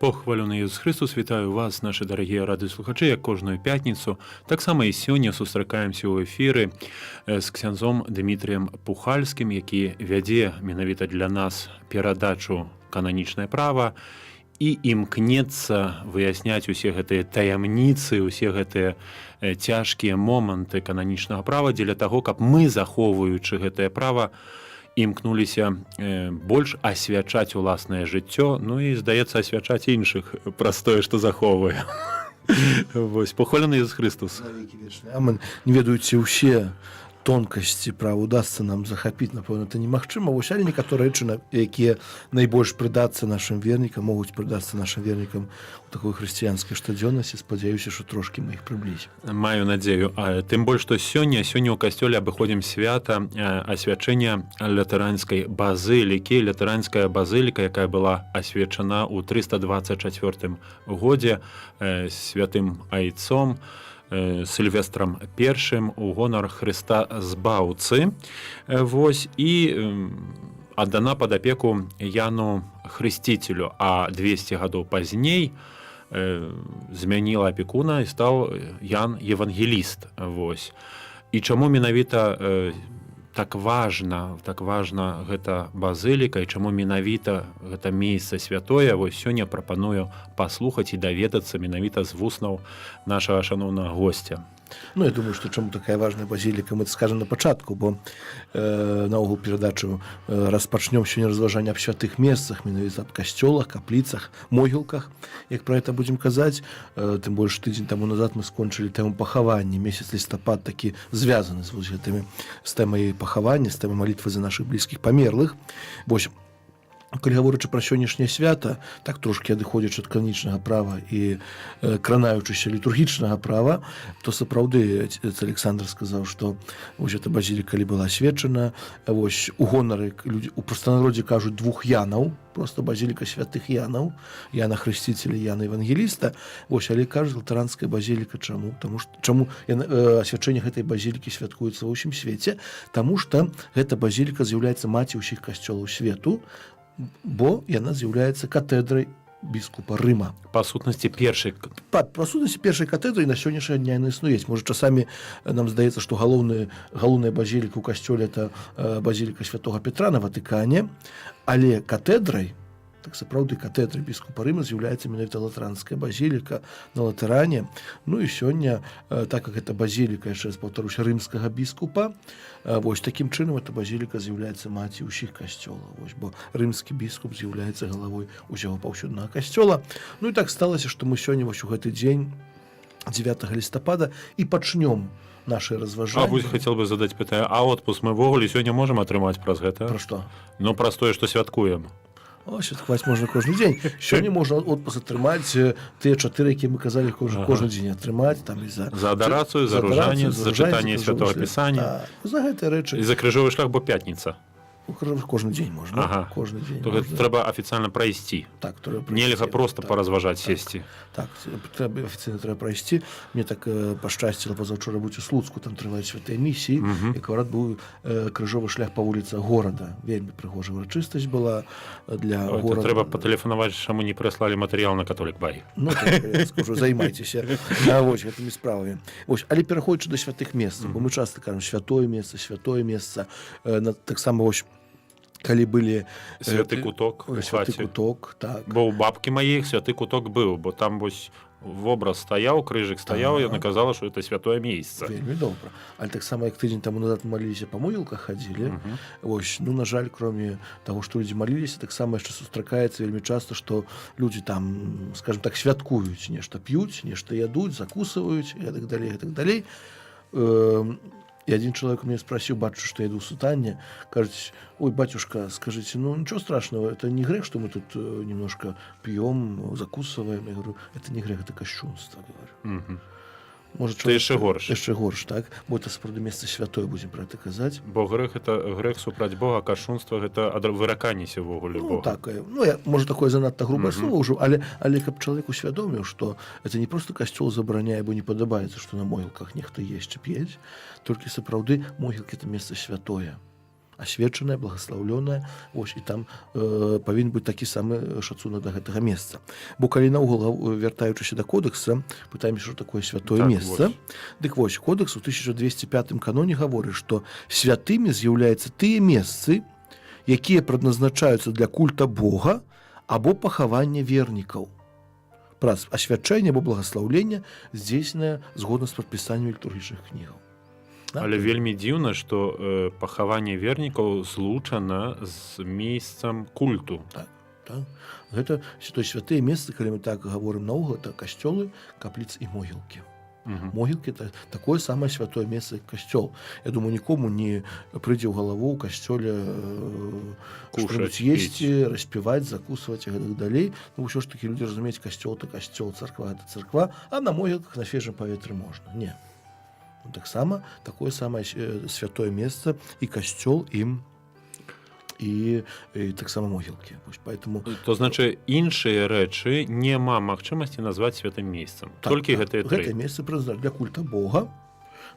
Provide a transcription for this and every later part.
Похваленый Иисус Христос, вітаю вас, наши дорогие радыёслухачы, як кожную пятніцу. Таксама і сёння сустракаемся ў эфіры з ксяндзом Дмітрыем Пухальскім, які вядзе менавіта для нас перадачу «Кананічнае права» і імкнецца выясняць усе гэтыя таямніцы, усе гэтыя цяжкія моманты кананічнага права дзеля таго, каб мы, захоўваючы гэтае права, імкнуліся больш асвячаць уласнае жыццё, ну і, здаецца, асвячаць іншых праз тое, што захоўвае. Вось, похвалены Иисус Христос. Навеки вечные. Амен. Не ведаючи ўсе тонкасці права удасца нам захапіць, напэўна, это немагчыма. Вось, але некаторыя рэчы, якія найбольш прыдацца нашым вернікам, могуць прыдацца нашым вернікам у такой хрысціянскай штодзённасці. Спадзяюся, што трошкі мы іх прыблізім. Маю надзею. Тым больш, што сёння ў касцёле абыходзім свята асвячэння лятаранскай базылікі. Лятаранская базыліка, якая была асвечана ў 324 годзе святым айцом Сільвестрам I у гонар Хрыста Збаўцы. Вось, і аддана пад апеку Яну Хрысціцелю, а 200 гадоў пазней змяніла апекуна і стаў Ян Евангеліст. Вось. І чаму менавіта так важна гэта базыліка, і чаму менавіта гэта месца святое, вось сёння прапаную паслухаць і даведацца менавіта з вуснаў нашага шаноўнага госця. Ну, я думаю, што чаму такая важная базіліка, мы это скажем на пачатку, бо наогул перадачу распачнём сёння разважанне аб святых месцах, менавіта аб касцёлах, капліцах, могілках, як пра гэта будзем казаць. Тым больш тыдзень таму назад мы скончылі тэму пахавання. Месяц лістапад такі звязаны з гэтымі, з тэмай пахавання, з тэмай малітвы за нашых блізкіх памерлых. Вось, калі гаворачы пра сённяшняе свята, так трошкі адыходзячы ад кананічнага права і кранаючыся літургічнага права, то сапраўды Александр сказаў, што вось эта базіліка калі была асвечана, вось у гонары людзі у прастанародзе кажуць двух янаў, просто базіліка святых янаў, Яна Хрысціцеля і Яна Евангеліста. Вось, але кажуць латаранская базіліка чаму? Чаму асвячэнне гэтай базілікі святкуецца ва ўсім свеце? Таму што гэта базіліка з'яўляецца маці ўсіх касцёлаў свету, бо яна з'яўляецца катедрай біскупа Рыма. Па сутнасці першай катедры на сённяшняга дня яна існуе. Можа, часамі нам здаецца, што галоўная базіліка ў касцёле это базіліка святога Петра на Ватыкане, але катедрай, так сапраўды катедрай біскупа Рыма з'яўляецца менавіта латаранская базіліка на Латаране. Ну і сёння, так як гэта базіліка, яшчэ раз паўтаруся, рымскага біскупа, вось такім чынам эта базіліка з'яўляецца маці ўсіх касцёлаў. Вось, бо рымскі біскуп з'яўляецца галавой усяго паўсюднага касцёла. Ну і так сталася, што мы сёння вось у гэты дзень 9 лістапада і пачнём наши разважанні. А вось хацеў бы задаць пытанне, а отпуск мы ўвогуле сёння можам атрымаць праз гэта? Пра што? Ну, праз тое, што святкуем. О, святкаваць можна кожны дзень. Сёння можна отпуск атрымаць тыя 4, якія мы казалі, кожны дзень атрымаць. Там, і за адарацыю, за ружанец, за чытанне святого Пісання. За гэтыя рэчы. І за крыжовы шлях, бо пятніца. Кожны дзень можна. Кожны дзень. То гэта трэба афіцыйна прайсці. Так, трэба прайсці. Нельга проста паразважаць, сесці. Так, афіцыйна трэба прайсці. Мне так пашчасціла пазаўчора быць у Слуцку, там трываюць святыя місіі. Акурат быў крыжовы шлях па вуліцах горада. Вельмі прыгожая ўрачыстасць была для горада. Трэба патэлефанаваць, чаму не прыслалі матэрыял на Католік Бай. Ну, так, я скажу, займайцеся вось гэтымі справамі. Вось, але пераходзячы да святых месцаў, бо мы часта кажам святое месца. Таксама вось калі былі святы куток, так. Бо ў бабкі маіх святы куток быў, бо там вось вобраз стаяў, крыжык стаяў, яна казала, што это святое месца. Вельмі добра. Але таксама як тыдзень таму назад мы маліліся па могілках хадзілі. Вось, ну, на жаль, кроме таго, што людзі маліліся, таксама яшчэ сустракаецца вельмі часта, што людзі там, скажем так, святкуюць, нешта п'юць, нешта ядуць, закусваюць і так далей. И один человек меня спросил, батюшка, что я иду в сутане. Кажется, ой, батюшка, скажите, ну ничего страшного, это не грех, что мы тут немножко пьем, закусываем. Я говорю, это не грех, это кощунство, говорю. Может, це яшчэ горш. Яшчэ горш, так? Бо это сапраўды месца святое, будзем пра гэта казаць. Бо грэх это грэх супраць Бога, кашунства гэта выраканніся ўвогуле Бога. Ну, так, ну, можа, такое занадта грубае слово ўжо, але каб чалавек усвядоміў, што это не проста касцёл забараняе, бо не падабаецца, што на могілках нехта есць чи п'ець, толькі сапраўды могілкі это месца святое. асвечанае, благаслаўлёнае, вось, і там павінен быць такі самы шацунак да гэтага месца. Бо калі наогул, вяртаючыся да кодэкса, пытаемся, што такое святое Так, месца. вось. Дык вось, кодэкс у 1205 каноне гаворыць, што святымі з'яўляюцца тыя месцы, якія прадназначаюцца для культа Бога або пахавання вернікаў. Праз асвячэнне або благаслаўленне здзейсненае згодна з прадпісаннем літургічных кнігаў. Але вельмі дзіўна, што пахаванне вернікаў злучана з месцам культу. Так. Гэта святыя месцы, калі мы так гаворым наогул, это касцёлы, капліцы і могілкі. Могілкі это такое самае святое месца, як касцёл. Я думаю, нікому не прыйдзе ў галаву ў касцёле Кушаць, што-небудзь есці, распіваць, закусваць і гэтак далей. Ну, ўсё ж такі людзі разумеюць, касцёл это касцёл, царква это царква, а на могілках на свежым паветры можна. Не. Ну, таксама такое самае святое месца і касцёл ім і таксама могілкі. Поэтому То значы іншыя рэчы няма магчымасці назваць святым месцам. Толькі гэтыя тры. Гэтае месца прызначана для культа Бога.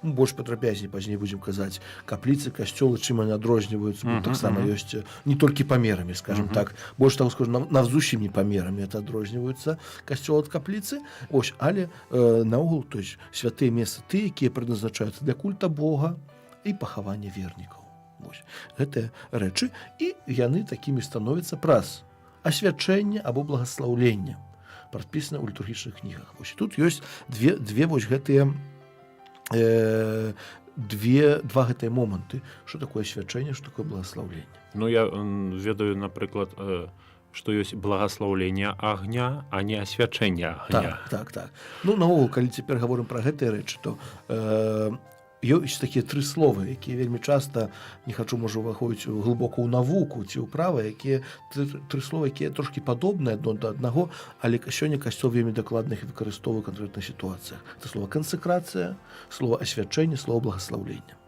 Ну, больш падрабязней пазней будзем казаць. Капліцы, касцёлы, чым яны адрозніваюцца, таксама ёсць не толькі памерамі, скажем так. Больш таго скажу, зусім не памерамі это адрозніваюцца касцёл ад капліцы. Вось, але наогул, то есть святыя месцы тыя, якія прызначаюцца для культа Бога і пахавання вернікаў. Вось. Гэтыя рэчы, і яны такімі становяцца праз асвячэнне або благаслаўленне, прадпісана ў літургічных кнігах. Вось. Тут ёсць две вось гэтыя два гэтыя моманты, што такое асвячэнне, што такое благаслаўленне. Ну, я ведаю, напрыклад, што ёсць благаслаўленне агня, а не асвячэнне агня. Так. Ну, наогул, калі цяпер гаворым пра гэтыя рэчы, то ёсць такія тры словы, якія вельмі часта, не хачу, можа, уваходзіць глыбока ў навуку ці ў права, якія тры словы, якія трошкі падобныя адно да аднаго, але сёння касцёл вельмі дакладна іх выкарыстоўвае ў канкрэтных сітуацыях. Это слова кансакрацыя, слова асвячэнне, слова благаслаўлення.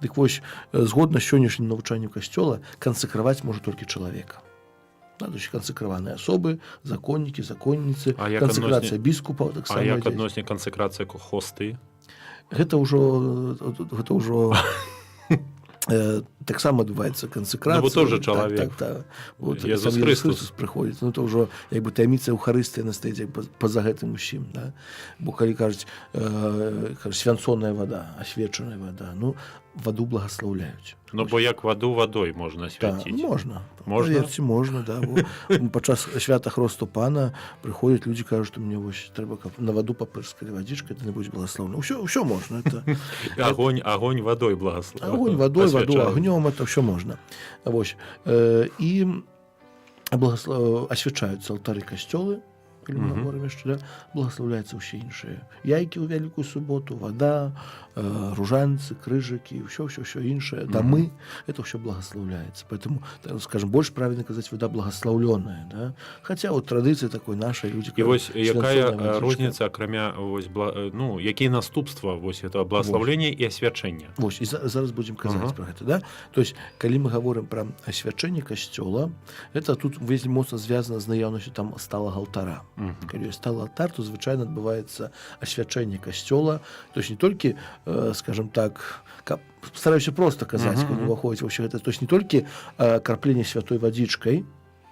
Дык вось, згодна з сённяшнім навучаннем касцёла, кансакраваць можа толькі чалавека. То есть кансакраваныя асобы, законнікі, законніцы, кансакрацыя біскупаў. А як адносне кансакрацыя хосты? Гэта ўжо таксама адбываецца кансакрацыя. Ну, бо тоже чалавек. Езус Христос прыходзіць. Ну, то ўжо як бы таямніца Еўхарыстыі настаіць па-за гэтым усім. Да? Бо калі кажуць свянцоная вада, асвечаная вада, ну, ваду благаслаўляюць. Ну, бо як ваду вадой можна свяціць? Можна. Можна? Паверце, можна, да. Падчас свята Хросту Пана прыходзяць людзі, кажуць, што мне вось трэба на ваду папырскалі вадзічкай, это не будзе благаслаўлена. Усё можна. Агонь вадой благаслаўляюць. Агонь вадой, ваду агнём, это ўсё можна. Вось. І асвячаюцца алтары касцёлы, калі мы гаворым яшчэ, благаслаўляюцца ўсе іншыя. Яйкі ў Вялікую суботу, вада, ружанцы, крыжыкі, ўсё іншае, дамы, это ўсё благаслаўляецца. Поэтому, скажем, больш правільна казаць вода благаслаўлёная, да? Хаця у традыцыі такой нашай людзі кажуць. І вось якая розніца, акрамя вось якія наступства вось этого благаслаўлення і асвячэння? Вось, і зараз будзем казаць пра гэта, да? То есть, калі мы гаворым пра асвячэнне касцёла, это тут вельмі моцна звязана з наяўнасцю там сталага алтара. Калі ёсць сталы алтар, то звычайна адбываецца асвячэнне касцёла, то есть не толькі, скажем так, стараюся проста казаць, калі ўваходзіць ва ўсё гэта, то есть не толькі крапленне святой вадзічкай,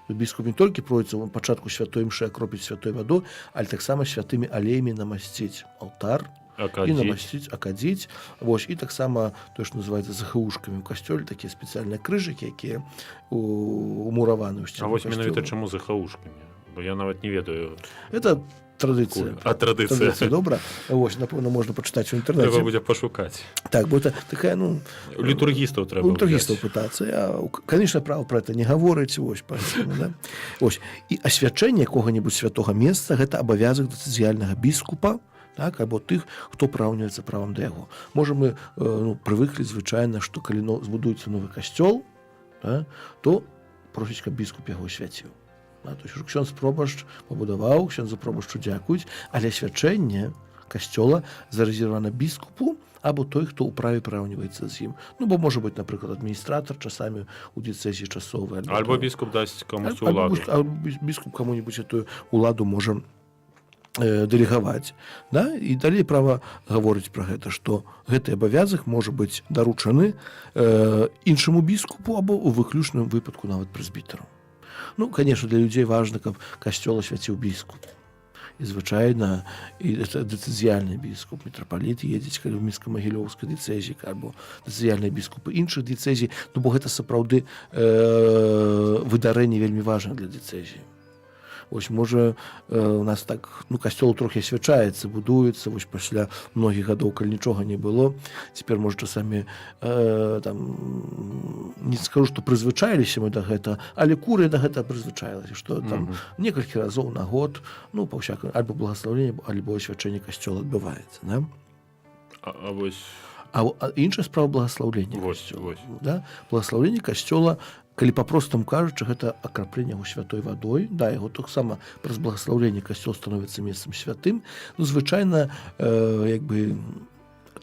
біскуп не толькі пройдзе ў пачатку святой імшы акропіць святой вадой, але таксама святымі алеямі намасціць алтар, і намасціць, акадзіць. Вось, і таксама тое, што называецца захаушкамі ў касцёле, такія спецыяльныя крыжыкі, якія умураваны ў сцену. А вось менавіта чаму захаушкамі? Бо я нават не ведаю. Это традыцыя. Традыцыя. Добра. Вось, напэўна, можна пачытаць у інтэрнэце. Трэба будзе пашукаць. Так, бо это такая, ну... Літургістаў трэба. Літургістаў пытацца. Канечна, права пра это не гаворыць. Вось, да? Вось. І асвячэнне якога-небудзь святога месца — гэта абавязак дацызіяльнага біскупа, так, або тых, хто праўнюецца правам да яго. Можа, мы прывыклі звычайна, што калі збудуецца новы касцёл, да, то просіць, каб біскуп яго свяціў. То есть ксёндз пробашч пабудаваў, ксёндзу пробашчу дзякуюць, але свячэнне касцёла зарэзервавана біскупу або той, хто ў праве праўніваецца з ім. Ну, бо можа быць, напрыклад, адміністратар часамі ў дыцэзіі часовы. Альбо біскуп дасць камусь уладу. Біскуп каму-небудзь эту уладу можа дэлегаваць, да? І далей права гаворыць пра гэта, што гэты абавязак можа быць даручаны іншаму біскупу або ў выключным выпадку нават прэзбітару. Ну, конечно, для людзей важна, каб касцёл асвяціў біскуп. І звычайна і дэцызіяльны біскуп, мітрапаліт едзець, калі ў мінска-магілёўскай дыцэзіі, або дэцызіяльныя біскупы іншых дыцэзій, ну, бо гэта сапраўды выдарэнне вельмі важна для дыцэзіі. Вось, можа, у нас так, ну, касцёл трохі асвячаецца, будуецца, вось пасля многіх гадоў, калі нічога не было. Цяпер, можа, часамі там, не скажу, што прызвычаіліся мы да гэта, але курыя да гэта прызвычаілася, што там некалькі разоў на год, ну, па-ўсякаму, альбо благаслаўленне, альбо асвячэнне касцёла адбываецца, да? Вось... А іншая справа благаслаўлення касцёла. Да? Благаслаўленне касцёла, калі па-простаму кажучы, гэта акрапленне яго святой вадой, да, яго таксама праз благаслаўленне касцёл становіцца месцам святым, ну, звычайна, як бы,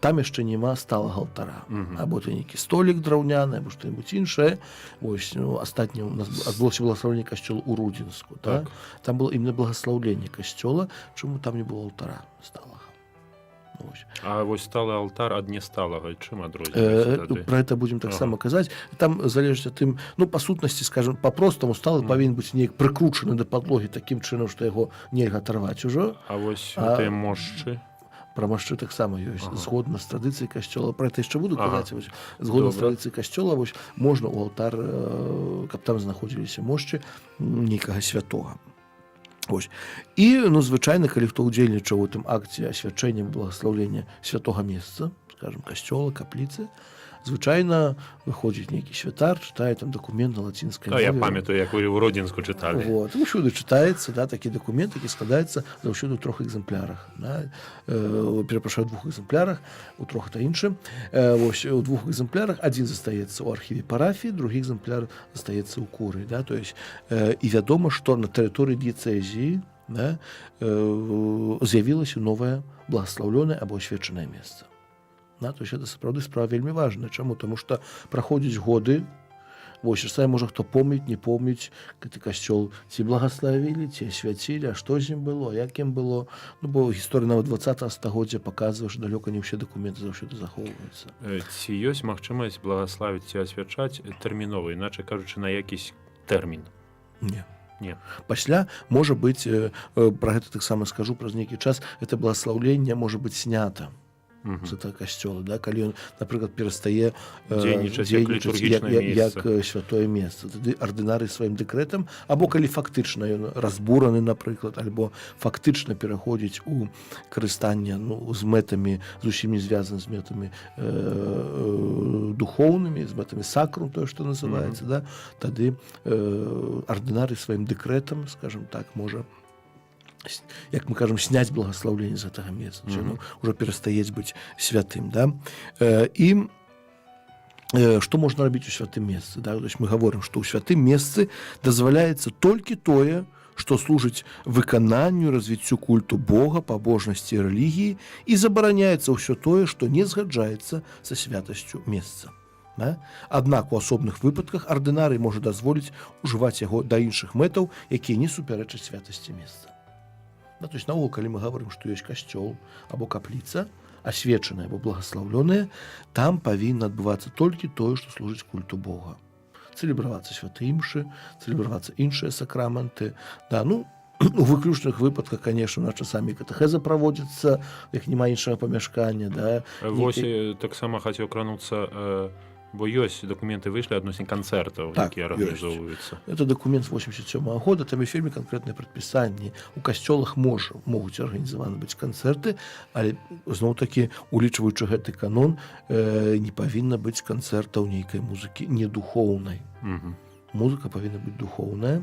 там яшчэ няма сталага алтара. Або то нейкі столік драўняны, або што-небудзь іншае. Вось, ну, астатняе у нас адбылося благаслаўленне касцёла ў Рудзінску, так? Там было іменно благаслаўленне касцёла, чаму там не было алтара сталага. А вось сталы алтар ад несталага, чым адрозніваецца тады? Пра гэта будзем таксама казаць. Там залежыць ад тым, ну, па сутнасці, скажам, па-простаму, сталы павінен быць неяк прыкручаны да падлогі такім чынам, што яго нельга адарваць ужо. А вось гэтыя мошчы? Пра мошчы таксама ёсць. Згодна з традыцыяй касцёла. Пра гэта яшчэ буду казаць. Згодна з традыцыяй касцёла, вось, можна ў алтар, каб там знаходзіліся мошчы нейкага святога. Ось. І, ну, звычайна, калі хто ўдзельнічаў у тым акце асвячэння благаслаўлення святога месца, скажем, касцёла, капліцы, звычайна выходзіць нейкі святар, чытае там дакумент на лацінскай мове. Я памятаю, як вы ў Родзінску чыталі. Вот. Усюды чытаецца, да, такі дакумент, які складаецца заўсёды ў 3 экземплярах. Да? Перапрашаю, 2 экземплярах, у 3 та іншым. Вось, у 2 экземплярах адзін застаецца ў архіве парафіі, другі экземпляр застаецца ў куры. Да? То есть, і вядома, што на тэрыторыі дыяцэзіі, да, з'явілася новае благаслаўлёнае або асвечанае месца. Да, то есть это сапраўды справа вельмі важная. Чаму? Таму што праходзяць годы, вось, часамі можа хто помніць, не помніць, гэты касцёл ці благаславілі, ці асвяцілі, а што з ім было, як ім было. Ну, бо гісторыя нават 20-го стагоддзя паказвае, што далёка не ўсе дакументы заўсёды захоўваюцца. Ці ёсць магчымасць благаславіць ці асвячаць тэрмінова, іначай кажучы, на якісь тэрмін? Не. Не. Пасля, можа быць, пра гэта таксама скажу, праз нейкі час, гэта благаслаўленне можа быць снята з этого касцёла, да? Калі ён, напрыклад, перастае дзейнічаць як святое месца. Тады ардынарый сваім дэкрэтам, або калі фактычна ён разбураны, напрыклад, альбо фактычна пераходзіць у карыстанне, ну, з мэтамі, зусім не звязаны з мэтамі духоўнымі, з мэтамі сакрум, тое, што называецца, да? Тады ардынарый сваім дэкрэтам, скажем так, можа, як мы кажам, сняць благаслаўленне з гэтага месца, ну, ўжо перастаець быць святым, да? І што можна рабіць у святым месцы, да? То есть мы гаворым, што ў святым месцы дазваляецца толькі тое, што служыць выкананню, развіццю культу Бога, пабожнасці, рэлігіі, і забараняецца ўсё тое, што не згаджаецца са святасцю месца. Да? Аднак у асобных выпадках ардынарый можа дазволіць ужываць яго да іншых мэтаў, якія не супярэчаць святасці месца. Да, то есть, наогул, калі мы говорим, што ёсць касцёл або капліца, асвечаная або благаслаўлёная, там павінна адбывацца толькі тое, што служыць культу Бога. Цэлебравацца святыя імшы, цэлебравацца іншыя сакраменты. Да, ну, у выключных выпадках, конечно, у нас часамі катэхеза праводзіцца, як няма іншага памяшкання. Да. Вось таксама хацеў крануцца, бо ёсць дакументы выйшлі адносін канцэртаў, так, якія арганізоўваюцца. Это документ з 87-го года, там ёсць вельмі канкрэтныя прадпісанні. У касцёлах могуць арганізаваны быць канцэрты, але зноў-такі, улічваючы гэты канон, не павінна быць канцэртаў нейкай музыкі недухоўнай. Музыка павінна быць духоўная,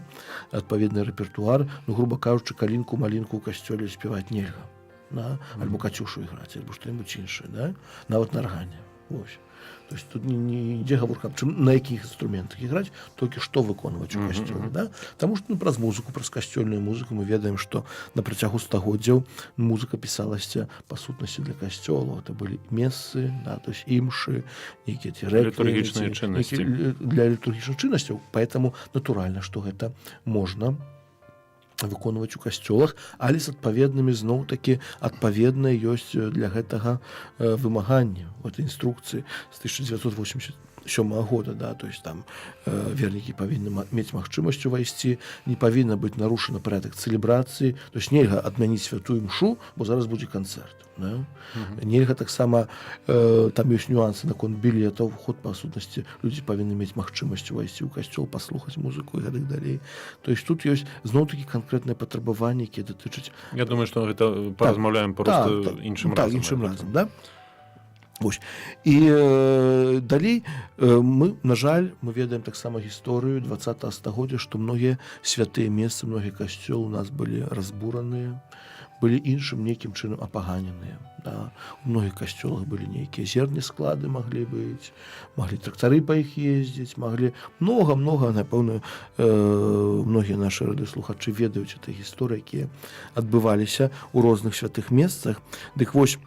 адпаведны рэпертуар, ну, груба кажучы, калінку-малінку ў касцёле спяваць нельга, да? Альбо кацюшу іграць, альбо што-небудзь іншае, да? Нават на аргане. Вось. То есть тут не ідзе гаворка, на якіх інструментах іграць, толькі што выконваць у касцёле. Да? Таму што, ну, праз музыку, праз касцёльную музыку мы ведаем, што на працягу стагоддзяў музыка пісалася па сутнасці для касцёлаў. Это былі мессы, да, то есть імшы, нейкія ці рэквіі, літургічныя чыннасці. Для літургічных чыннасцяў. Поэтому натуральна, што гэта можна выконваць у касцёлах, але з адпаведнымі зноў-такі адпаведныя ёсць для гэтага вымаганні. Вот інструкцыі з 1987 года, да, то есть там вернікі павінны мець магчымасць увайсці, не павінна быць нарушана парядак цэлебрацыі, то есть нельга адмяніць святую мшу, бо зараз будзе канцэрт. Да? Нельга таксама, там ёсць нюансы наконт білетаў, вход па сутнасці, людзі павінны мець магчымасць увайсці ў касцёл, паслухаць музыку і гэтак далей. То есть тут ёсць зноў-такі канкрэтныя патрабаванні, якія датычаць. Я думаю, што гэта паразмаўляем проста іншым разам. Іншым разам, да? Вось. І далей мы, на жаль, мы ведаем таксама гісторыю 20 стагоддзя, што многія святыя месцы, многія касцёлы у нас былі разбураныя, былі іншым нейкім чынам апаганеныя. Да? У многіх касцёлах былі нейкія зернесклады маглі быць, маглі трактары па іх ездзіць, маглі многа, напэўна, многія нашы радыёслухачы ведаюць этой гісторыі, якія адбываліся ў розных святых месцах. Дык вось,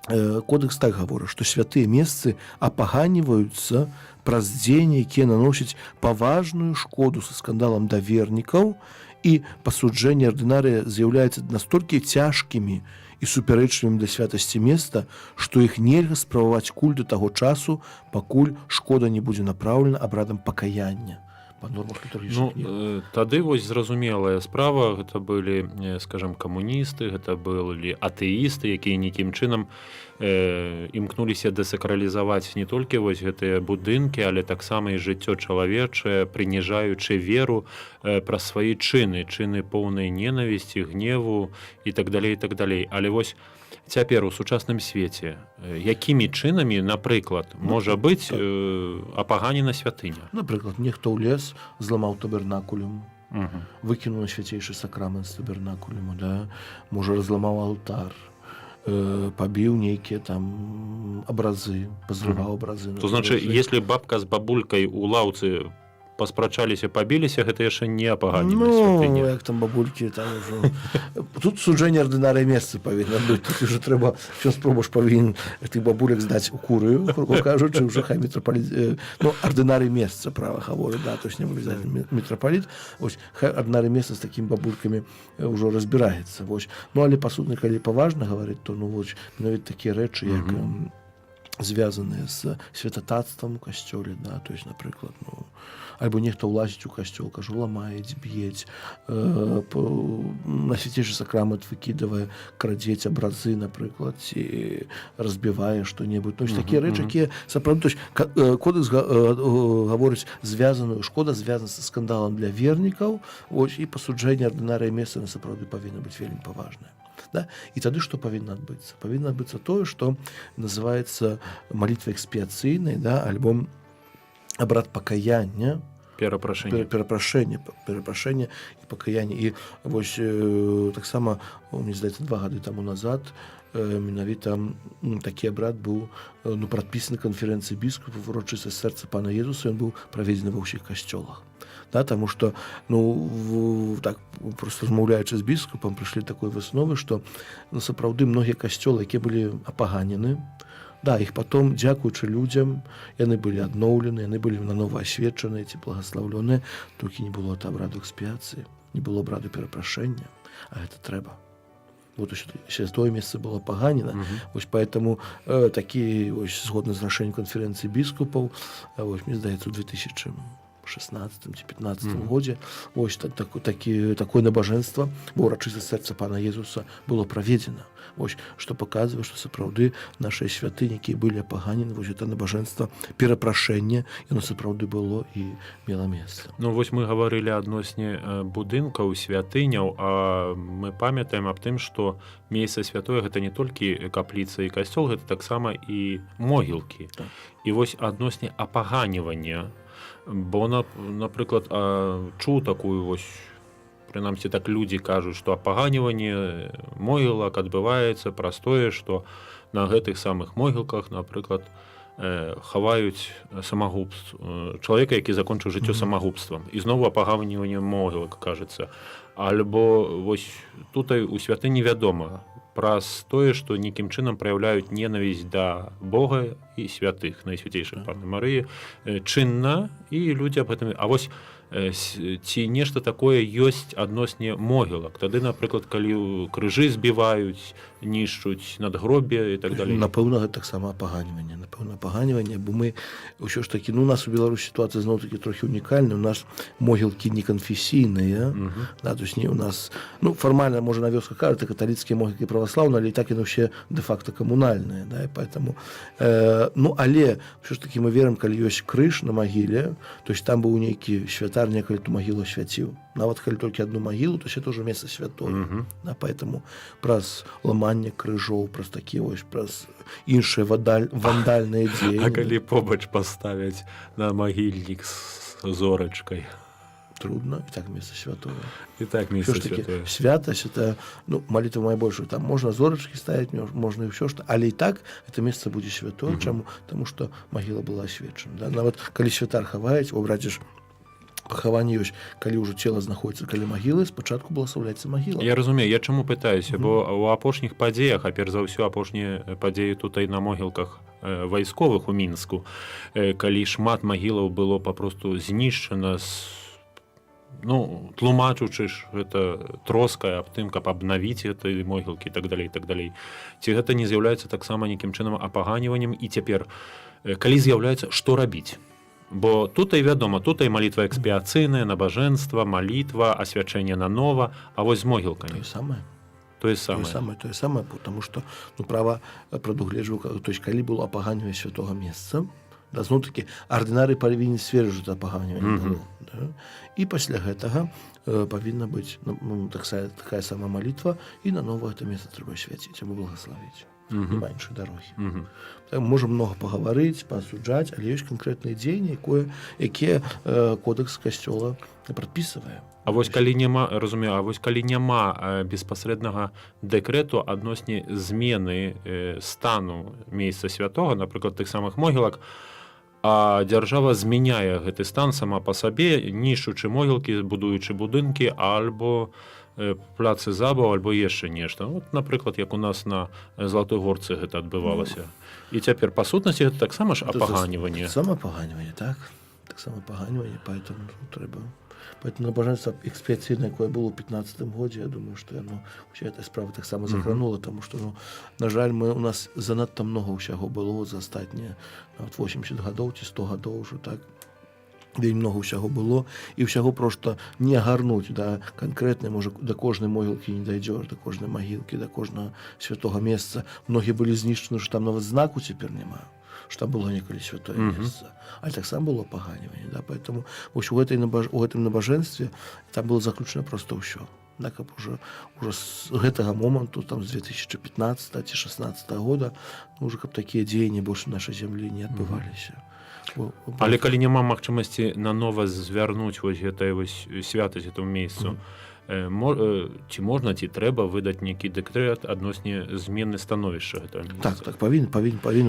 Кодекс так гаворыць, што святыя месцы апаганіваюцца праз дзеянні, якія наносяць паважную шкоду са скандалам да вернікаў, і пасуджэнні ардынарыя з'яўляюцца настолькі цяжкімі і супярэчлівымі да святасці места, што іх нельга справаваць куль да таго часу, пакуль шкода не будзе напраўлена абрадам пакаяння. Тады вось зразумелая справа, гэта былі, скажам, камуністы, гэта былі атэісты, якія нейкім чынам імкнуліся дэсакралізаваць не толькі вось гэтыя будынкі, але таксама і жыццё чалавечае, прыніжаючы веру праз свае чыны поўнай ненавісці, гневу і так далей, і так далей. Але вось цяпер у сучасным свеце якімі чынамі, напрыклад, можа быць апаганена святыня? Напрыклад, нехто ў лес зламаў табернакулюм, выкінуў на свяцейшы сакрамент з табернакулюму, да? Можа, разламаў алтар, пабіў нейкія там абразы, пазрываў абразы. То значит, если бабка з бабулькай у лаўцы паспрачаліся, пабіліся, гэта яшчэ не апаганена святыня. Ну, як там бабулькі, там ўжо... Тут суджэнне ардынарыя месца павінна быць. Тут уже трэба, що спробуеш, павінен тых бабулек здаць у курыю, грубо кажучы, уже хай мітрапаліт... Ну, ардынарый месца, права гаворы, да, то есть не абавязательно мітрапаліт. Вось, хай ардынарый месца з такімі бабулькамі ўжо разбіраецца. Вось. Ну, але, па сутны, калі паважна гаварыць, то, ну, вось, менавіта такія рэчы, як звязаныя з святататствам у касцёле, да, то есть, напрыклад, ну, альбо нехто ўлазіць у касцёл, кажу, ламаюць, б'ець, на свяцейшы сакрамент выкідавае, крадзець абразы, напрыклад, ці разбівае што-небудзь. Ну, такія рэчы, якія сапраўды, кодекс гаворыць звязаную, шкода звязана са скандалам для вернікаў, ось, і пасуджэнне ардынарыя месца на сапраўды павінна быць вельмі паважнае. Да? І тады што павінна адбыцца? Павінна адбыцца тое, што называецца малітва экспіяцыйнай, да? Альбо абрад пакаяння, перапрашэння і пакаяння. І вось таксама, мне здаецца, 2 гады таму назад менавіта такі абрад быў прадпісаны канферэнцыі біскупаў, урочыстасць сэрца пана Езуса, ён быў праведзены ва ўсіх касцёлах. Да, таму што, ну, так, просто размаўляючы з біскупам, прыйшлі такой высновы, што сапраўды многія касцёлы, якія былі апаганены, да, іх потом, дзякуючы людзям, яны былі адноўлены, яны былі нанова асвечаныя ці благаслаўлёныя, толькі не было абраду экспіяцыі, не было абраду перапрашэння, а гэта трэба. Вот еще тое месца было паганена. Вось поэтому такі, вось, згодна з рашэннем канферэнцыі біскупаў, вось, мне здаецца, у 2016 ці 15 годзе, вось, такое набажэнства, бо урачыстасць сэрца пана Езуса было праведзена. Вось, што паказвае, што сапраўды нашыя святыні, якія былі апаганены, вось гэта набажэнства перапрашэння, яно сапраўды было і мела месца. Ну вось мы гаварылі адносне будынкаў, святыняў, а мы памятаем аб тым, што месца святое гэта не толькі капліца і касцёл, гэта таксама і могілкі. Так. І вось адносне апаганівання, бо, напрыклад, чуў такую вось, прынамсі так людзі кажуць, што апаганіванне могілак адбываецца праз тое, што на гэтых самых могілках, напрыклад, хаваюць самагубства, чалавека, які закончыў жыццё самагубствам. І зноў апаганіванне могілак, кажацца. Альбо вось тутай у святыні вядома праз тое, што нейкім чынам праяўляюць ненавісць да Бога і святых, найсвяцейшых Панны Марыі, чынна, і людзі аб гэтым... А вось ці нешта такое ёсць адносне могілак. Тады, напрыклад, калі крыжы збіваюць, нішчуць надгроб'я і так далей. Напэўна, гэта таксама апаганьванне, бо мы ўсё ж такі, у нас у Беларусі сітуацыя зноў-такі трохі унікальная, у нас могілкі неканфесійныя, да, то есть не у нас, фармальна, можа, на вёсках кажуць, каталіцкія могілкі праваслаўныя, але і так яны ўсе дэ-факта камунальныя, да, і поэтому, але ўсё ж такі мы верым, калі ёсць крыж на магіле, то есть там быў нейкі святар, некалі ту магілу асвяціў. Нават калі толькі адну магілу, то это ўжо месца святое. Да, поэтому праз ламанне крыжоў, праз такія вось, праз іншыя вандальныя дзеянні. А калі побач паставяць на магільнік з зорачкай? Трудно, і так месца святое. І так месца святое. Святасць, это, малітва найбольшая, там можна зорачкі ставіць, можна і ўсё што, але і так это месца будзе святое. Чаму? Таму што магіла была асвечана. Да? Нават калі святар хаваюць, браціш, пахаванне ёсць, калі ўжо цела знаходзіцца каля магілы, спачатку бласлаўляецца магіла. Я разумею, я чаму пытаюся, бо ў апошніх падзеях, а перш за ўсё апошнія падзеі тутай на могілках вайсковых у Мінску, калі шмат магілаў было папросту знішчана, тлумачучы ж гэта троскае аб тым, каб абнавіць гэтай могілкі і так далей, і так далей. Ці гэта не з'яўляецца таксама нейкім чынам апаганьваннем? І цяпер, калі з'яўляецца, што рабіць? Бо тут і вядома, тут і малітва экспіацыйная, набажэнства, малітва, асвячэнне нанова, а вось з могілкамі. Тое самае, потому што права прадугледжвае, то есть калі было апаганьванне святога месца, да, зноў-такі ардынары павінен сцверджваць, што апаганьванне было. Да? І пасля гэтага павінна быць такая сама малітва, і нанова гэта месца трэба свяціць або благаславіць. Няма іншай дарогі. Можа многа пагаварыць, пасуджаць, але ёсць канкрэтныя дзеянні, якія кодэкс касцёла прадпісвае. А вось калі няма, разумею, беспасрэднага дэкрэту адносне змены стану месца святога, напрыклад, тых самых могілак, а дзяржава змяняе гэты стан сама па сабе, нішчучы могілкі, будуючы будынкі, альбо пляцы забаў, альбо яшчэ нешта. Напрыклад, як у нас на Златой Горцы гэта адбывалася. І цяпер, па сутнасці, гэта таксама ж апаганьванне. Таксама апаганьванне, так. Таксама апаганьванне, поэтому трэба. Поэтому набажэнства экспіацыйнае, якое было ў 15-м годзе, я думаю, што яно ўся эта справа таксама закранула, таму што, на жаль, у нас занадта многа ўсяго было за астатнія 80 гадоў ці 100 гадоў ўжо, так. Вельмі многа ўсяго было, і ўсяго проста не агарнуць, да, канкрэтна, можа, да кожнай могілкі не дайдзеш, да кожнай магілкі, да кожнага святога месца. Многія былі знішчаны, што там нават знаку цяпер няма, што там было некалі святое месца. Але таксама было апаганьванне, да, поэтому вось у гэтым набажэнстве там было заключана проста ўсё. Да, каб уже з гэтага моманту, там, з 2015 ці 16 года, уже каб такія дзеянні больш на нашай зямлі не адбываліся. Але калі няма магчымасці нанова звярнуць вось гэтай вось святасць гэтаму месцу, ці можна, ці трэба выдаць нейкі дэкрэт адносне змены становішча гэтага месца? Так, павінен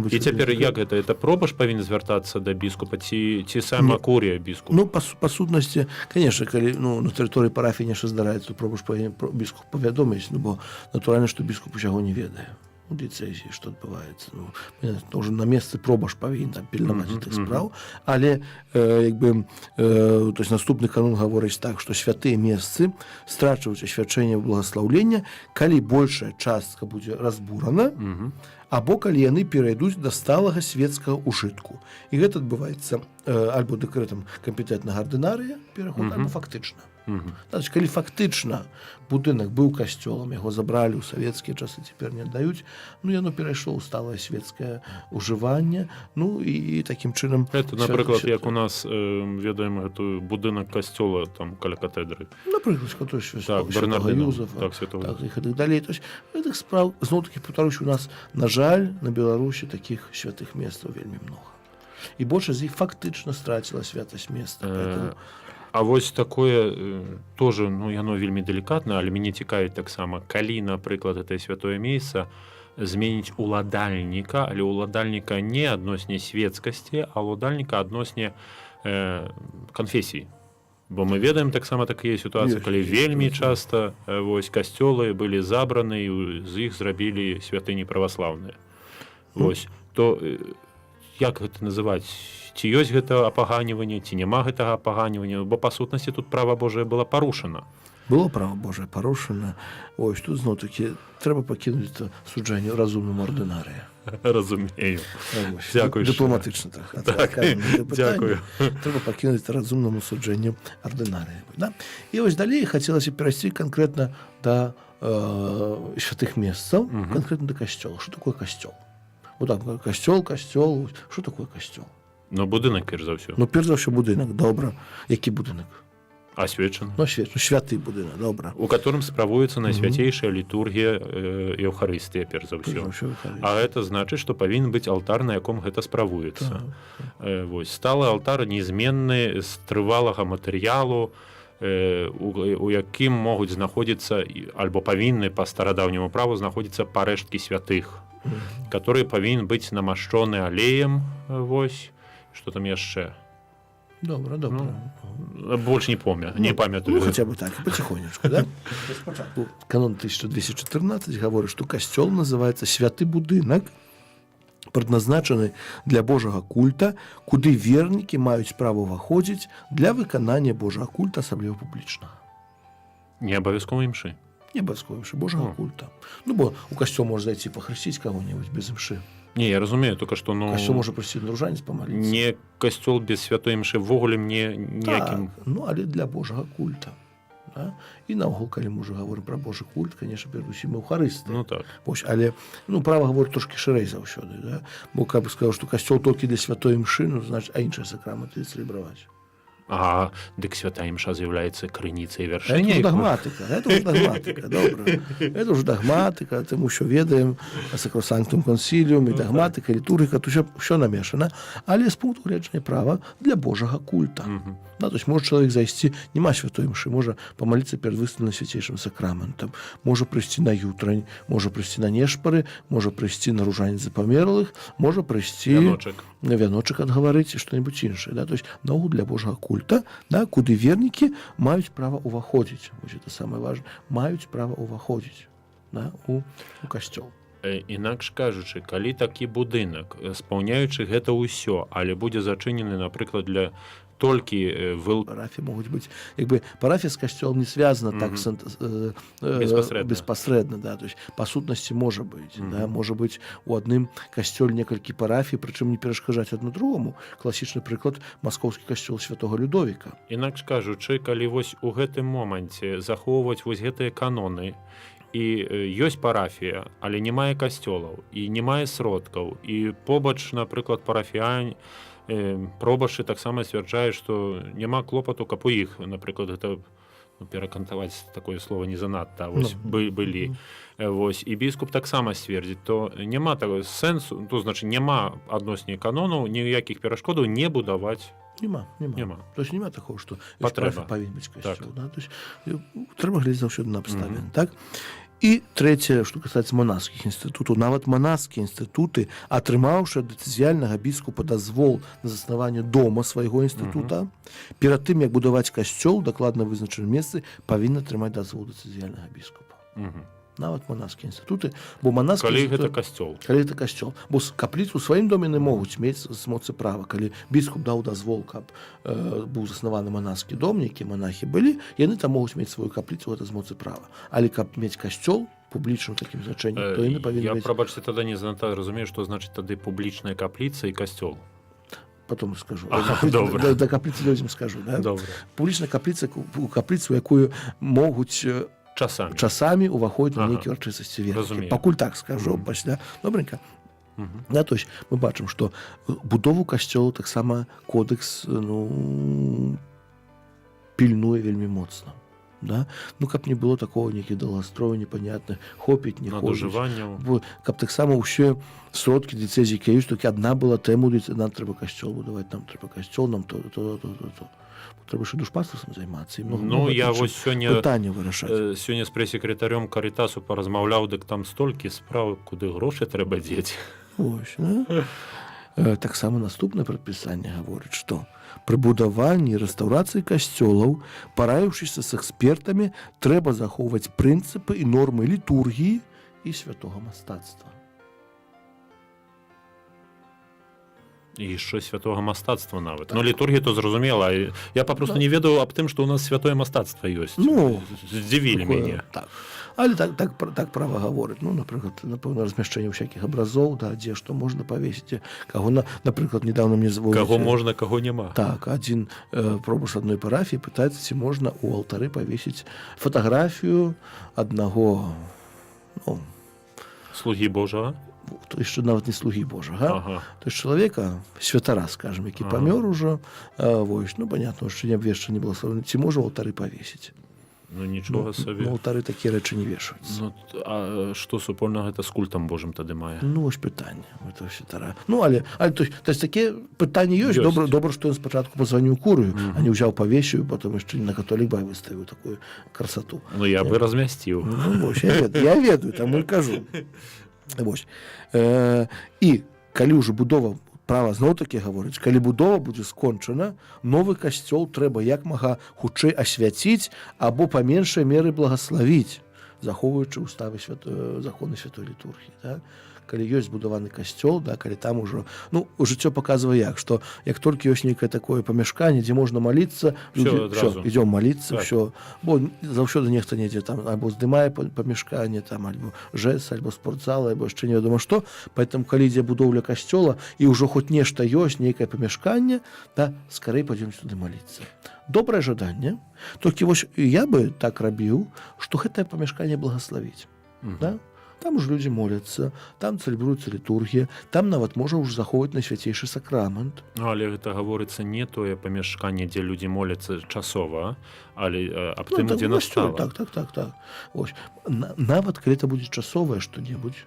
быць. І цяпер як гэта? Это проба ж павінен звяртацца да біскупа, ці сама курыя біскупа? Па сутнасці, конечно, калі на тэрыторыі парафіі нешта здараецца, проба ж павінен біскуп павядоміць, бо натуральна, што біскуп усяго не ведае. У дыцэзіі, што адбываецца. Уже на месцы проба ж павінен там пільнаваць тых спраў, але наступны канон гаворыць так, што святыя месцы страчваюць асвячэнне благаслаўлення, калі большая частка будзе разбурана, або калі яны перайдуць да сталага свецкага ўжытку. І гэта адбываецца альбо дэкрэтам кампетэнтнага ардынарыя пераход, альбо фактычна. Значит, калі фактычна будынак быў касцёлам, яго забралі ў савецкія часы, цяпер не аддаюць, яно перайшло ў сталае свецкае ўжыванне, і такім чынам... Это, напрыклад, як у нас, ведаем, гэту будынак касцёла там каля катедры. Напрыклад, святога Юзафа, і гэтых далей. Гэтых спраў, зноў-такі, паўтаруся, у нас, на жаль, на Беларусі такіх святых месцаў вельмі многа. І большасць з іх фактычна страціла святасць месца. А вось такое тоже, яно вельмі далікатна, але мяне цікавіць таксама, калі, напрыклад, гэтае святое месца зменіць уладальніка, але уладальніка не адносне свецкасці, а уладальніка адносне канфесіі. Бо мы ведаем таксама такія сітуацыі, калі вельмі часта вось касцёлы былі забраны і з іх зрабілі святыні праваслаўныя. Вось, то як гэта называць? ці ёсць гэта апаганьванне, ці няма гэтага апаганьвання, бо па сутнасці тут права Божае было парушана. Было право Божие порушено. Ось тут знову-таки треба покинути судження розумному ординарія. Разумею. Дякую. Дипломатично так. Дякую. Треба покинути розумному судженню ординарія. Да? І ось далі хотілося перейти конкретно до святих мест, конкретно до костела. Що таке костел? Вот так, костел. Що таке костел? Ну, будинок, перш за все. Ну, перш за все, будинок. Добре. Який будинок? Освячены. Ну, святый будинок, добре. У которым справуецца найсвяцейшая літургія Еўхарыстыя, перш за ўсё. А гэта значыць, што павінен быць алтар, на яком гэта справуецца. Вось, сталы алтар незменны з трывалага матэрыялу, у якім могуць знаходзіцца, альбо павінны па старадаўняму праву знаходзіцца парэшткі святых, которые павінен быць намашчоны алеем, вось, што там яшчэ. Добре. Больше не памятаю. Ну, хотя бы так, потихонечку, да? Канон 1214 говорит, что костел называется святый будинок, предназначены для Божьего культа, куды верники маюць право выходить для выканания Божьего культа, особливо публичного. Не обовязково імши. Не обовязково імши, Божьего культа. Ну, бо у костел можно зайти похрестить кого-нибудь без імши. Не, я разумею, только что... Ну, костел можа прийти на ружанец помолиться. Не костел без святой імши ввогуле мне ніяким... Так, ну, але для Божьего культа. Да? І наогул, калі мы уже говорим про Божий культ, конечно, передусім Еўхарыстыя. Ну так. Ось, але, ну, право говорить трошки ширей заўсёды, да? Бо, как бы сказал, что костел только для святой імши, ну, значит, а іншыя сакраменты цэлебраваць. А, дык святая імша з'яўляецца крыніцай Это вяршэння. уже догматика, добре. Это уже догматика, это мы еще ведаем, сакросанктум консилиум, и догматика, литургика, тут все намешано. Але з пункту гледжання права для Божьего культа. Да, то есть может человек зайти, нема святой мши, може помолиться перед выставленным святейшим сакраментом, може прийти на ютрань, може прийти на нешпары, може прийти на ружанец за померлых, може прийти на вяночек отговорить, что-нибудь іншае. Да? То есть наогул для Божьего культа, да, куды верники маюць право уваходить. Вот это самое важное. Маюць право уваходить, да, у костел. Інакш кажучы, калі такі будынак, спаўняючы гэта ўсё, але будзе зачынены, напрыклад, для толькі парафії могуць быць, як бы парафія з касцёлам не связана так беспасрэдна, да, то есть па сутнасці можа быць, да, можа быць у адным касцёле некалькі парафій, прычым не перашкаджаць адно другому. Класічны прыклад маскоўскі касцёл святого Людовіка. Інакш кажучы, калі вось у гэтым моманце захоўваць вось гэтыя каноны, і ёсць парафія, але не мае касцёлаў, і не мае сродкаў, і побач, напрыклад, парафіяне, пробашы таксама сцвярджаюць, што няма клопату, каб у іх, напрыклад, гэта перакантаваць такое слово не занадта, вось былі. Вось, і біскуп таксама сцвердзіць, то няма такого сэнсу, то значыць няма адносне канонаў, ніякіх перашкодаў не будаваць. Нема. То есть нема такого, что патрэба павінен быць касцёл. Да? То есть трэба глядзець заўсёды на абставіны. Так? І трэцяе, што касаецца манаскіх інстытутаў, нават манаскія інстытуты, атрымаўшы ад дыцэзіяльнага біскупа дазвол на заснаванне дома свайго інстытута, перад тым, як будаваць касцёл, дакладна вызначаным месцы, павінны атрымаць дазвол дыцэзіяльнага біскупа. Нават манаскія інстытуты, бо манаскія калі гэта касцёл. Калі гэта касцёл. Бо капліцу ў сваім доме не могуць мець з моцы права. Калі біскуп даў дазвол, каб быў заснаваны манаскі дом, якія монахі былі, яны там могуць мець сваю капліцу, гэта з моцы права. Але каб мець касцёл публічна ў такім значэнні, то яны павінны мець... Я, прабачце, тады не занадта разумею, што значыць тады публічная капліца і касцёл. Потом скажу. Добре. Да капліцы людзям скажу. Да? Добре. Публічная капліца, у капліцу, якую могуць часамі уваходзіць на нейкія урачыстасці вернікі. Пакуль так скажу, пасля. Добренька. Да, то есть мы бачым, што будову касцёлу таксама кодекс пільнуе вельмі моцна. Да? Ну, каб не было такого нейкіх долгастрою непонятных, хопіць, не хопіць. Каб таксама ўсе сродкі дыцэзіі кіюць, толькі адна была тэму, нам трэба касцёл будаваць, нам трэба касцёл, нам то. Трэба ще душпастерством займацца. Ну, я вось сёння вырашаць. Сёння з прэс-секретарём Карітасу паразмаўляў, дык там столькі спраў, куды грошы трэба дзець. Ось, да? Таксама наступнае прадпісанне гаворыць, што пры будаванні і рэстаўрацыі касцёлаў, параіўшыся з экспертамі, трэба захоўваць прынцыпы і нормы літургіі і святога мастацтва. І що святого мастацтва нават. Ну, літургія то зразумела. Я папросту не ведаў аб тым, што ў нас святое мастацтва ёсць. Ну, здзівілі мяне. Так. Але так права гаворыць. Ну, напрыклад, напэўна, размяшчэнне ўсякіх абразоў, да, дзе што можна павесіць. Каго, напрыклад, недавно мне звонілі. Каго можна, каго няма. Так, адзін пробуш адной парафіі пытаецца, ці можна ў алтары павесіць фатаграфію аднаго, ну, Слугі Божага? то яшчэ нават не слугі Божага. Ага. То есть чалавека, святара, скажем, які памёр ужо, вось, ну, понятно, што не абвешчаны благословены, ці можа ў алтары павесіць. Ну, нічога сабе. На алтары такія рэчы не вешаюцца. Ну, а што супольнага гэта з культам Божым тады мае? Ну, ось пытанне. Это святара. Ну, але то есть такія пытанні ёсць. Добра, што ён спачатку пазваніў курыю, а не ўзяў павесію, потом яшчэ на католік бай выставіў такую красоту. Ну, я бы размясціў. Ну, вось, я ведаю, таму і кажу. Вось. І калі ўжо будова, права зноў-такі гаворыць, калі будова будзе скончана, новы касцёл трэба як мага хутчэй асвяціць або па меншай меры благаславіць, захоўваючы уставы законы святой літургіі. Так? Калі ёсць збудаваны касцёл, да, калі там ужо, ну, жыццё паказвае як толькі ёсць нейкае такое памяшканне, дзе можна маліцца, ідём маліцца, так. Всё. Бо заўсёды нехта недзе там альбо здымае памяшканне, там альбо жэс, альбо спортзал, альбо яшчэ невядома што. Поэтому калі ідзе будоўля касцёла і ўжо хоць нешта ёсць, нейкае памяшканне, да, скарэй пойдзем сюды маліцца. Добрае жаданне, толькі вось я бы так рабіў, што гэтае памяшканне благаславіць. Да? Там уже людзі моляцца, там цэлебруецца літургія, там нават можа ўжо захоўваць найсвяцейшы сакрамент. Ну, але гэта гаворыцца не тое памяшканне, дзе людзі моляцца часова, але аб тым, дзе настала. Так. Ось. Нават калі это будзе часовае што-небудзь,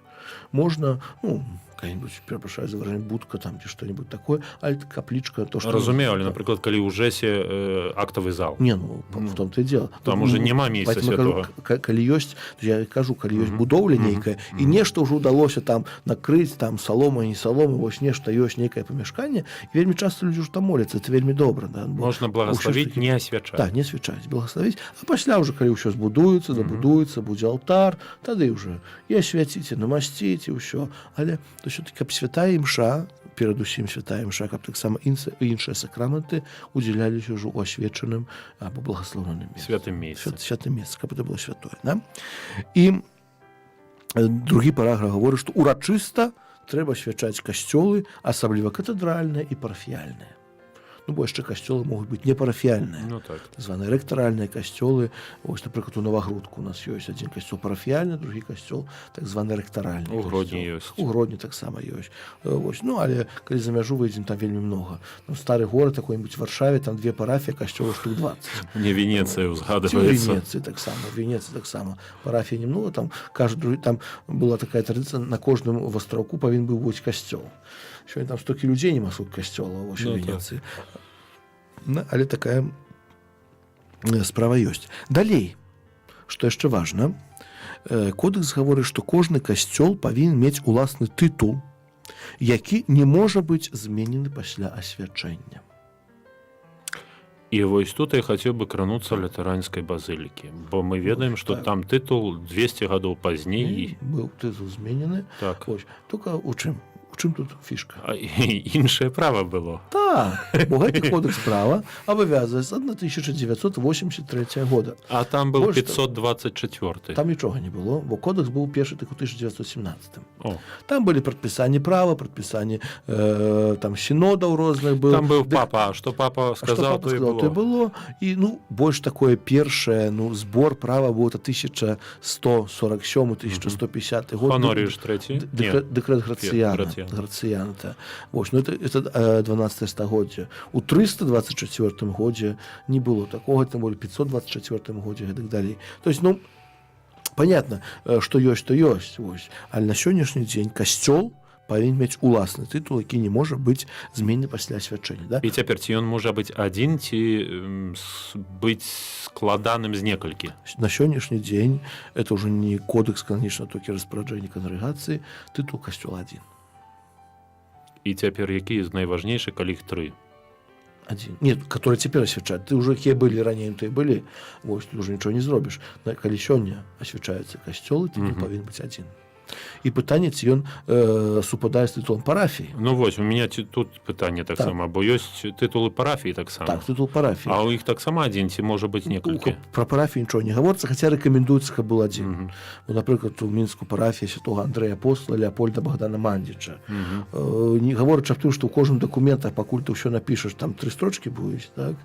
можна, ну, какая-нибудь, перепрошую за выражение, будка там, ці што-нибудь такое, але каплічка, то, што... Разумею, але, напрыклад, калі ў ЖЭСе актавы зал. Не, ну, в том-то і дело. Там уже няма месца святого. Калі ёсць, я кажу, калі ёсць будоўля нейкая, і нешта ўжо ўдалося там накрыць, там салома, не салома, вось нешта ёсць, нейкае памяшканне, і вельмі часта людзі ўжо там моляцца, это вельмі добра. Да? Можна благаславіць, не асвячаць. Так, не асвячаць, благаславіць. А пасля ўжо, калі ўсё збудуецца, дабудуецца, будзе алтар, тады ўжо і асвяціць, і намасціць, і ўсё. Але то ўсё-таки, каб святая імша, перадусім святая імша, каб таксама іншыя сакраменты удзяляліся ўжо ў асвечаным або благасловеным месцы. Святым месцы. Святым месцы, каб это было святое. Да? І другі параграф гаворыць, што урачыста трэба асвячаць касцёлы, асабліва катэдральныя і парафіяльныя. Ну, бо яшчэ касцёлы могуць быць не парафіяльныя. Ну, так. Так званыя рэктаральныя касцёлы. Ось, напрыклад, у Новагрудку у нас ёсць адзін касцёл парафіяльны, другі касцёл так званы рэктаральны. У Гродні ёсць. У Гродні таксама ёсць. Ось. Ну, але калі за мяжу выйдзем, там вельмі многа. Там стары горад, какой-нибудь в Варшаве, там 2 парафіі, касцёлы штук 20. Не Венецыя узгадваецца. В Венецыі таксама. Парафіі немного, там там была такая традыцыя, на кожным вастраўку павінен быў быць касцёл. Сёння там столькі людзей нема суть касцёла ў Венецыі. Ну, але такая справа ёсць. Далей, што яшчэ важна, кодекс гаворыць, што кожны касцёл павінен мець уласны тытул, які не можа быць зменены пасля асвячэння. І вось тут я хацеў бы крануцца лютэранскай базылікі, бо мы ведаем, што там тытул 200 гадоў пазней. Быў тытул зменены. Так. Ось. Толькі у чым? У чым тут фішка? Іншае права было. Так, бо гэты кодекс права абавязвае з 1983 года. А там быў 524. Там нічога не было, бо кодекс быў першы так у 1917. О. Там былі прадпісанні права, прадпісанні там сінодаў розных было. Там быў папа, а што папа сказаў, то і было. І, ну, больш такое першае, ну, збор права быў 1147-1150 год. Хоноріуш III? Дэкрэт Грацыяна. Вось, ну, это 12 стагоддзя. У 324 годзе не было такога, тым болей 524 годзе і так далей. То есть, ну, понятно, што ёсць, то ёсць. Вось. Але на сённяшні дзень касцёл павінен мець уласны тытул, які не можа быць зменены пасля асвячэння. Да? І цяпер ці ён можа быць адзін, ці быць складаным з некалькі? На сённяшні дзень это ўжо не кодекс кананічна, толькі распараджэнне кангрэгацыі, тытул касцёла адзін. І цяпер які з найважнейшых, калі іх 3? Один. Нет, которые цяпер асвячаюць. Ты ўжо якія былі раней, то і былі. Вось, ты ўжо нічого не зробіш. Калі сёння асвячаюцца касцёлы, ты павінен быць адзін. і пытанне, ці ён супадае з тытулам парафіі. Ну вось у меня тут пытанне таксама, бо ёсць тытулы парафіі таксама. Так, тытул парафіі. А ў іх таксама адзін ці можа быць некалькі? Пра парафію нічого не гаворыцца, хаця рэкамендуецца, каб быў адзін. Напрыклад, у мінску парафіі святога Андрэя Апостола, Леапольда Богдана Мандзіча. Не гаворачы аб тым, што ў кожным дакументах, пакуль ты ўсё напішаш, там 3 строчкі будуць, так?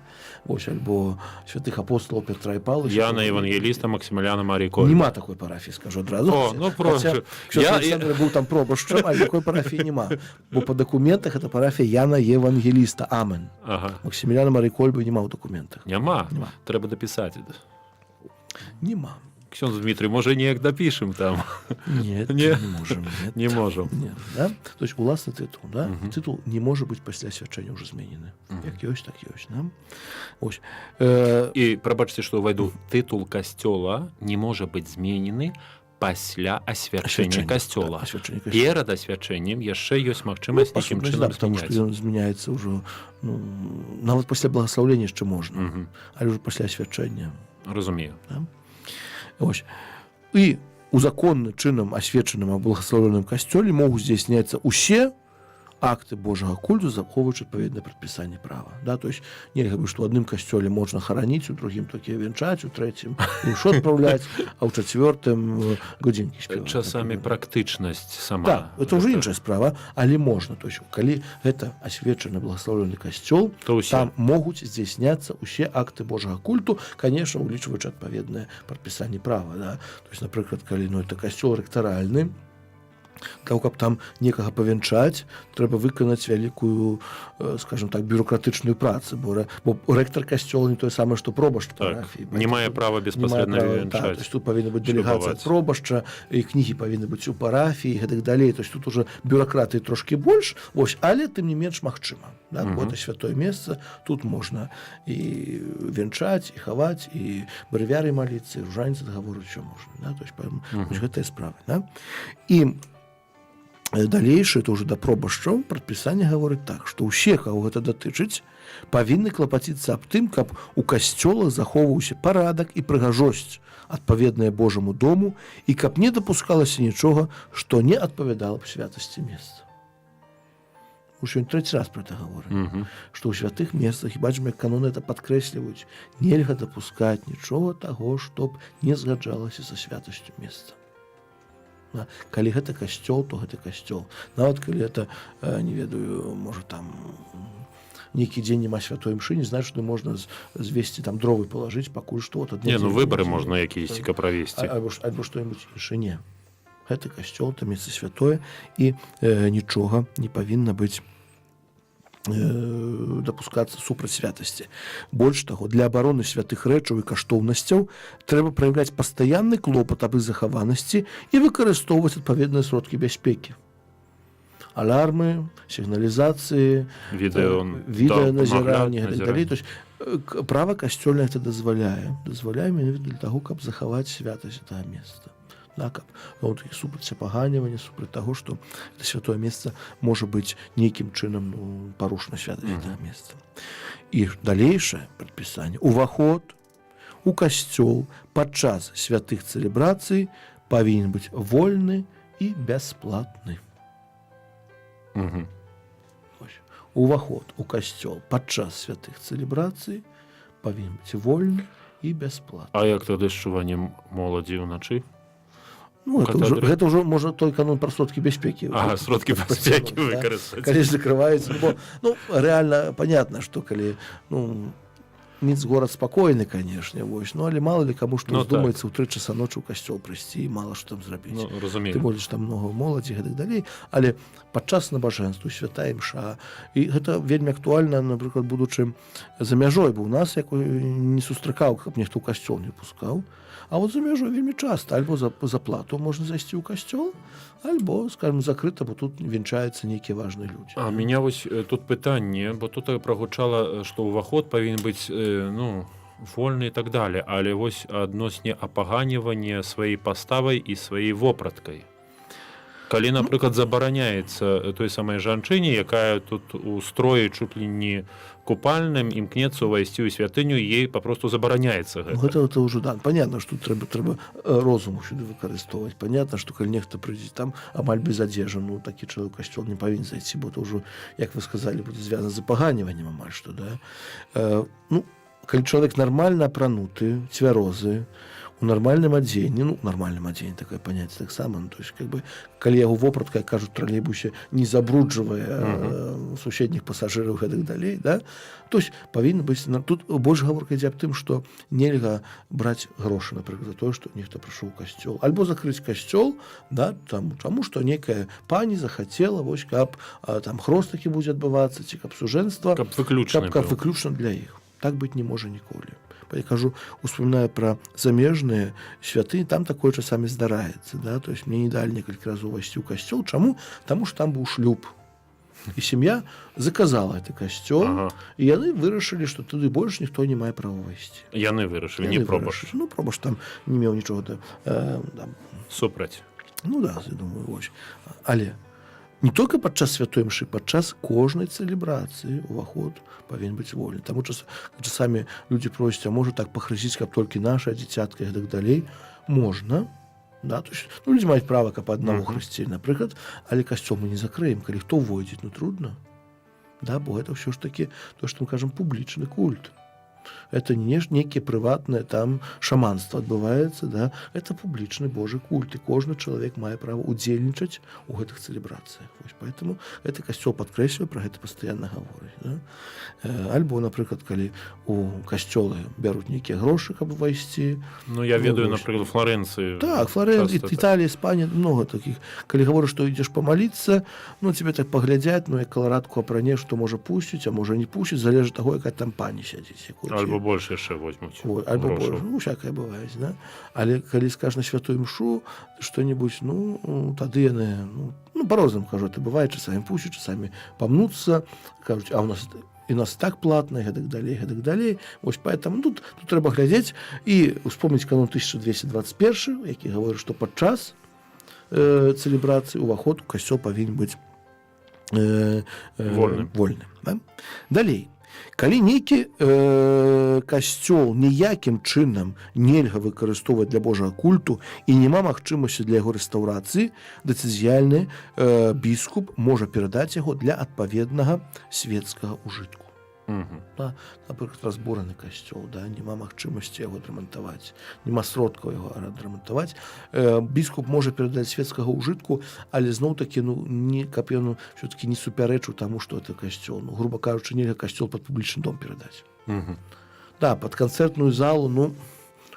Вось, альбо святых апостолаў Петра і Павла. Яна Евангеліста, Максіміляна Марійкова. Нема такой парафіі, скажу адразу. О, ну прошу. Александр быў там пробашчам, а такой парафіі нема. Бо па дакументах это парафія Яна Евангеліста. Амен. Ага. Максіміляна Марійкова нема ў дакументах. Няма? Трэба дапісаць. Нема. Ксёндз Дмітрый, можа неяк дапішым там? Нет, не можем. Нет. Не можам. Нет, да? То есть уласны тытул, да? Тытул не можа быць пасля свячэння ўжо зменены. Як ёсць, так ёсць, да? Ось. І прабачце, што ўвайду, тытул касцёла не можа быць зменены пасля асвячэння касцёла. Перад асвячэннем яшчэ ёсць магчымасць нейкім чынам потому што ён змяняецца ўжо, ну, нават пасля благаслаўлення яшчэ можна, але ўжо пасля асвячэння. Разумею. Да? Ось. І у законны чынам асвечаным а благаслаўленым касцёле могуць здзяйсняцца ўсе акты Божага культу, захоўваючы адпаведнае прадпісанне права. Да? То есть нельга бы, што ў адным касцёле можна хараніць, у другім такі вянчаць, у трэцім іншо адпраўляць, а ў чацвёртым годзінкі спяваць. Часамі практычнасць сама. Так, это ўжо іншая справа, але можна. То есть, калі гэта асвечаны благаслаўлены касцёл, там могуць здзяйсняцца ўсе акты Божага культу, конечно, улічваючы адпаведнае прадпісанне права. Да? То есть, напрыклад, калі это касцёл рэктаральны, того, каб там некага павянчаць, трэба выканаць вялікую, скажем так, бюрократычную працу, бо рэктар касцёла не тое самае, што пробашч парафіі. Не мае права беспасрэдна вянчаць. Тут павінна быць дэлегацыя ад пробашча, і кнігі павінны быць у парафіі, і гэтак далей. То есть тут уже бюракратыі трошкі больш, вось, але тым не менш магчыма. Да? Это святое месца, тут можна і вянчаць, і хаваць, і брывяры маліцца, і ружаніцы дагаворыць, що можна. Да? То есть, гэтая справа. Да? І далейшае, это ўжо да пробашчаў, прадпісанне гаворыць так, што ўсе, каго гэта датычыць, павінны клапаціцца аб тым, каб у касцёлах захоўваўся парадак і прыгажосць, адпаведная Божаму дому, і каб не дапускалася нічога, што не адпавядала б святасці месца. Уж ён трэці раз пра гэта гаворыць, што ў святых месцах, і бачым, як каноны это падкрэсліваюць, нельга дапускаць нічога таго, што б не згаджалася са святасцю месца. Калі гэта касцёл, то гэта касцёл. Нават калі это, не ведаю, можа там нейкі дзень няма святой імшы, не значыць, што можна звесці там дровы палажыць, пакуль што вот не, ну выбары можна якісьці правесці. Альбо што-небудзь іншае. Не. Гэта касцёл, это месца святое, і нічога не павінна быць дапускацца супраць святасці. Больш таго, для абароны святых рэчаў і каштоўнасцяў трэба праяўляць пастаянны клопат аб іх захаванасці і выкарыстоўваць адпаведныя сродкі бяспекі. Алярмы, сігналізацыі, відэаназіранне, гэтак далей. То есть права касцёльнае гэта дазваляе. Дазваляе менавіта для таго, каб захаваць святасць гэтага месца. Да, каб супраць апаганьвання, супраць таго, што это святое месца можа быць нейкім чынам парушана святасць гэтага месца. І далейшае прадпісанне. Уваход у касцёл падчас святых цэлебрацый павінен быць вольны і бясплатны. Уваход у касцёл падчас святых цэлебрацый павінен быць вольны і бясплатны. А як тады адчуванне моладзі ўначы? Ну, гэта ўжо можа той канон пра сродкі бяспекі. Ага, сродкі бяспекі выкарыстаць. Калі закрываецца, бо, рэальна понятна, што калі, Мінск горад спакойны, канешне, вось, але мала ли каму што здумаецца ў 3 часа ночы ў касцёл прыйсці і мала што там зрабіць. Ты больш там многа моладзі, гэтак далей, але падчас набажэнству, святая імша, і гэта вельмі актуальна, напрыклад, будучы за мяжой, бо ў нас як не сустракаў, каб нехто ў касцёл не пускаў. А вот за мяжой вельмі часта, альбо за плату можна зайсці ў касцёл, альбо, скажем, закрыта, бо тут венчаюцца нейкія важныя людзі. А меня вось тут пытанне, бо тут прагучала, што ўваход павінен быць, вольны і так далее, але вось адносне апаганьвання сваёй паставай і сваёй вопраткай. Калі, напрыклад, забараняецца той самай жанчыне, якая тут у строі чуть ли не купальным імкнецца ўвайсці ў святыню, ей папросту забараняецца гэта. Это ўжо да. Понятно, што трэба розум сюды выкарыстоўваць. Понятно, што калі нехта прыйдзе там амаль без адзежы, ну такі чалавек у касцёл не павінен зайці, бо это ўжо, як вы сказалі, будзе звязана з запаганіваннем амаль што, да. Ну, калі чалавек нармальна апрануты, цвярозы, у нармальным адзенні, ну, нармальным адзенні такое паняцце таксама, ну, то есть, как бы, калі яго вопратка, як кажуць, тралейбусе не забруджвае суседніх пасажыраў і гэтак далей, да, то есть павінна быць, тут больш гаворка ідзе аб тым, што нельга браць грошы, напрыклад, за тое, што нехта прыйшоў у касцёл, альбо закрыць касцёл, да, там, чаму, што некая пані захацела, вось, каб там хрост такі будзе адбывацца, ці каб сужэнства, Каб выключна для іх. Так быць не можа ніколі. Я кажу, успоминаю про замежные святыні, там такое часамі здараецца, да, то есть мне не далі некалькі разоў увайсці ў касцёл. Чаму? Таму што там быў шлюб. І сям'я заказала гэты касцёл, і яны вырашылі, што туды больш ніхто не мае права ўвайсці. Яны вырашылі, не Пробаш. Ну, Пробаш там не меў нічога супраць. Ну да, я думаю, вось. Але не толькі падчас святой мшы, падчас кожнай цэлебрацыі уваход павінен быць вольны. Таму часамі людзі просяць, а можа так пахрысціць, каб толькі наша дзіцятка і гэтак далей. Можна. Да, то есть, ну, людзі маюць права, каб аднаму хрысці, напрыклад, але касцёл мы не закрыем, калі хто ўвойдзе, ну трудна. Да, бо гэта ўсё ж такі, то, што мы кажам, публічны культ. Это не некие прыватнае там шаманство адбываецца, да, это публічны Божий культ, і кожны чалавек мае права удзельнічаць у гэтых цэлебрацыях. Вось, поэтому гэты касцёл падкрэслівае, пра гэта пастаянна гаворыць, да. Альбо, напрыклад, калі у касцёлы бяруць нейкія грошы, каб увайсці. Ну, я ведаю, напрыклад, Флоренцыі. Так, Флоренцыя, Італія, Іспанія, много таких. Калі гаворыш, што ідзеш памаліцца, ну, тебе так паглядзяць, ну, як каларадку апранеш, што можа пусціць, а можа не пусціць, залежыць таго, якая там пані сядзіць. Альбо больш яшчэ возьмуць. Альбо больш, ну, всякае бывае, да? Але калі скажаш на святую мшу што-небудзь, ну, тады яны, ну, па-рознаму кажу, это бывае, часамі пусцяць, часамі памнуцца, кажуць, а у нас так платна, і гэтак далей. Вось поэтому тут трэба глядзець і успомніць канон 1221, які гаворыць, што падчас цэлебрацыі уваход у касцёл павінен быць вольным. Да? Далей. Калі нейкі касцёл ніякім чынам нельга выкарыстоўваць для Божага культу і няма магчымасці для яго рэстаўрацыі, дэцызіяльны біскуп можа перадаць яго для адпаведнага свецкага ўжытку. Да, напрыклад, разбураны касцёл, да, няма магчымасці яго адрамантаваць, няма сродкаў яго адрамантаваць. Біскуп можа перадаць свецкага ўжытку, але зноў-такі, ну, каб ён все-таки не супярэчыў таму, што это касцёл. Ну, грубо кажучы, нельга касцёл пад публічны дом перадаць. Да, пад канцэртную залу, ну,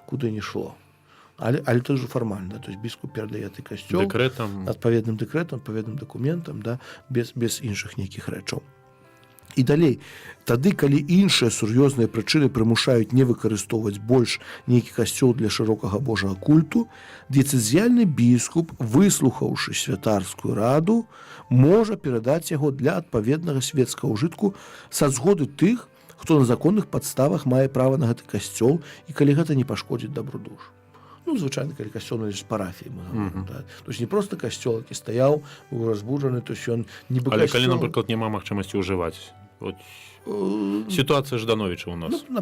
куды не шло. Але это ўжо фармальна, то есть біскуп перадае ты касцёл адпаведным дэкрэтам, адпаведным дакументам, да, без іншых нейкіх рэчаў. І далей, тады, калі іншыя сур'ёзныя прычыны прымушаюць не выкарыстоўваць больш нейкі касцёл для шырокага Божага культу, дэцызіяльны біскуп, выслухаўшы святарскую раду, можа перадаць яго для адпаведнага свецкага ўжытку са згоды тых, хто на законных падставах мае права на гэты касцёл, і калі гэта не пашкодзіць дабру душ. Ну, звычайна, калі касцёл належыць парафіі, мы говорим, да. То есть не просто касцёл, які стаяў, быў разбуджаны, то есть ён не бы касцёл. Але калі, напрыклад, няма магчымасці ўжываць. Вот. Ситуація Ждановіча у нас. Ну,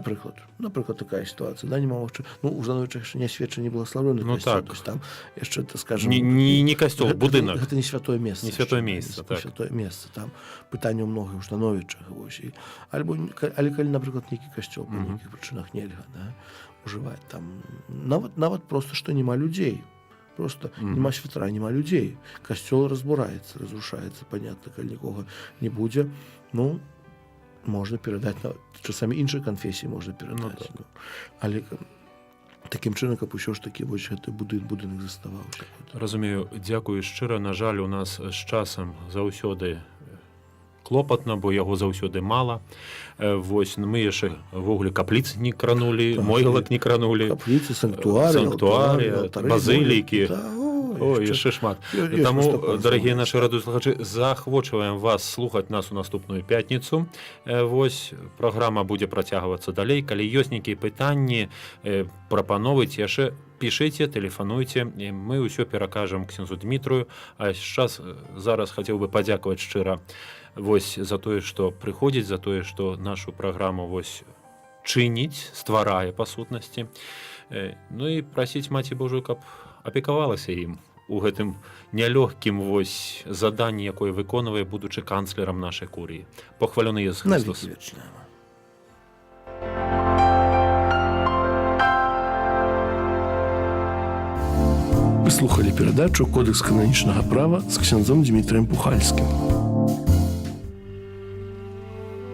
напрыклад, такая ситуація, да, няма магчымасці. Ну, у Ждановіча яшчэ не сведчанне благословлены касцёл, так. То есть там яшчэ, так скажем, не касцёл, будынак. Гэта не святое месца. Не святое месца, так. Святое месца, там пытанне многае ў Ждановічах, вось. Але калі, напрыклад, нейкі касцёл па нейкіх прычынах нельга, да, ужываць там, нават просто, што няма людзей. Просто няма святара, няма людзей. Касцёл разбураецца, разрушаецца, понятно, калі нікога не будзе. Ну, можна перадаць, часамі іншай канфесіі можна перадаць. Ну, але такім чынам, каб усё ж такі вось гэты будынак заставаўся. Разумею, дзякую шчыра. На жаль, у нас з часам заўсёды клопатна, бо яго заўсёды мала. Вось, мы яшчэ ввогуле капліц не кранулі, могілак не кранулі. Капліцы, санктуарыя, базылікі. Ой, яшчэ шмат. ёсць Таму, пра што дарагія паразмаўляць. нашы радыёслухачы, заахвочваем вас слухаць нас у наступную пятніцу. Вось праграма будзе працягвацца далей. Калі ёсць нейкія пытанні, прапановы, ці яшчэ пішыце, тэлефануйце, і мы ўсё перакажам ксяндзу Дмітрую. А зараз хацеў бы падзякаваць шчыра вось за тое, што прыходзіць, за тое, што нашу праграму вось чыніць, стварае па сутнасці. Ну і прасіць Маці Божую, каб апекавалася ім у гэтым нялёгкім вось заданні, якое выконвае, будучы канцлерам нашай курыі. Похвалёны Езус На Христос. веки вечные. Вы слухали перадачу «Кодекс кананічнага права» з ксяндзом Дмітрыем Пухальскім.